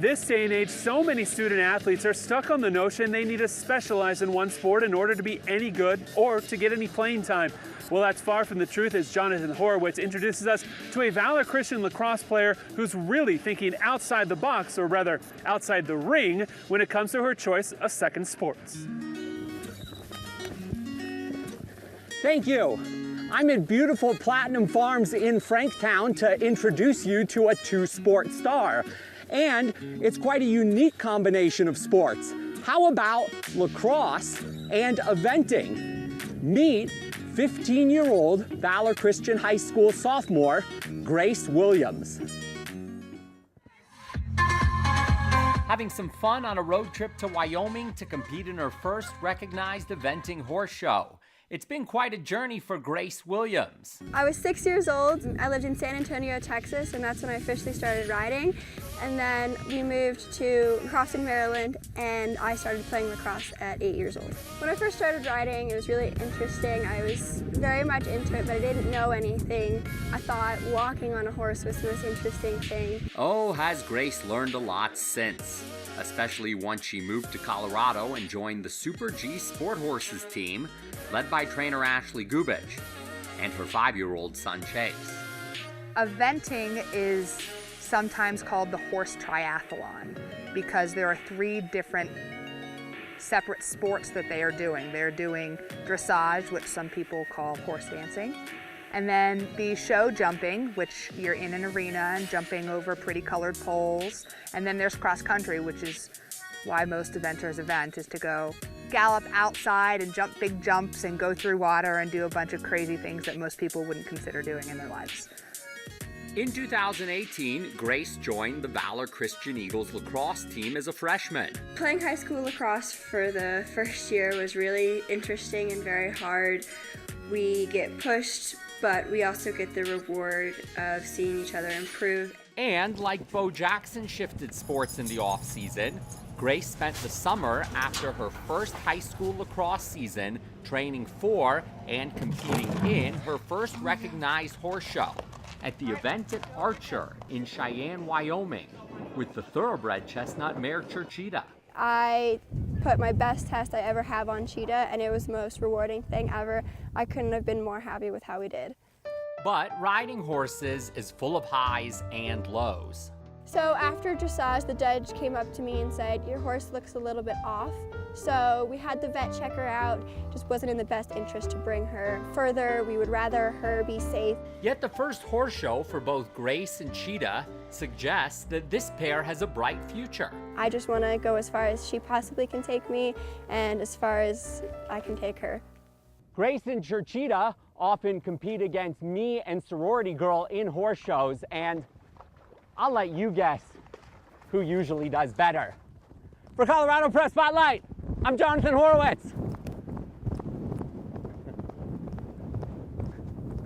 this day and age, so many student athletes are stuck on the notion they need to specialize in one sport in order to be any good or to get any playing time. Well, that's far from the truth, as Jonathan Horowitz introduces us to a Valor Christian lacrosse player who's really thinking outside the box, or rather outside the ring, when it comes to her choice of second sports. Thank you. I'm at beautiful Platinum Farms in Franktown to introduce you to a two-sport star. And it's quite a unique combination of sports. How about lacrosse and eventing? Meet 15-year-old Valor Christian High School sophomore, Grace Williams. Having some fun on a road trip to Wyoming to compete in her first recognized eventing horse show. It's been quite a journey for Grace Williams. I was 6 years old. I lived in San Antonio, Texas, and that's when I officially started riding. And then we moved to Crofton, Maryland, and I started playing lacrosse at 8 years old. When I first started riding, it was really interesting. I was very much into it, but I didn't know anything. I thought walking on a horse was the most interesting thing. Oh, has Grace learned a lot since, especially once she moved to Colorado and joined the Super G Sport Horses team, led by trainer Ashley Gubich and her 5-year-old son Chase. Eventing is sometimes called the horse triathlon because there are 3 different separate sports that they are doing. They're doing dressage, which some people call horse dancing, and then the show jumping, which you're in an arena and jumping over pretty colored poles, and then there's cross country, which is why most eventers event, is to go gallop outside and jump big jumps and go through water and do a bunch of crazy things that most people wouldn't consider doing in their lives. In 2018, Grace joined the Valor Christian Eagles lacrosse team as a freshman. Playing high school lacrosse for the first year was really interesting and very hard. We get pushed, but we also get the reward of seeing each other improve. And like Bo Jackson shifted sports in the off-season, Grace spent the summer after her first high school lacrosse season training for and competing in her first recognized horse show at the event at Archer in Cheyenne, Wyoming, with the thoroughbred chestnut mare Cheetah. I put my best test I ever have on Cheetah, and it was the most rewarding thing ever. I couldn't have been more happy with how we did. But riding horses is full of highs and lows. So after dressage, the judge came up to me and said, "Your horse looks a little bit off." So we had the vet check her out. Just wasn't in the best interest to bring her further. We would rather her be safe. Yet the first horse show for both Grace and Cheetah suggests that this pair has a bright future. I just want to go as far as she possibly can take me and as far as I can take her. Grace and Cheetah often compete against me and Sorority Girl in horse shows, and I'll let you guess who usually does better. For Colorado Press Spotlight, I'm Jonathan Horowitz.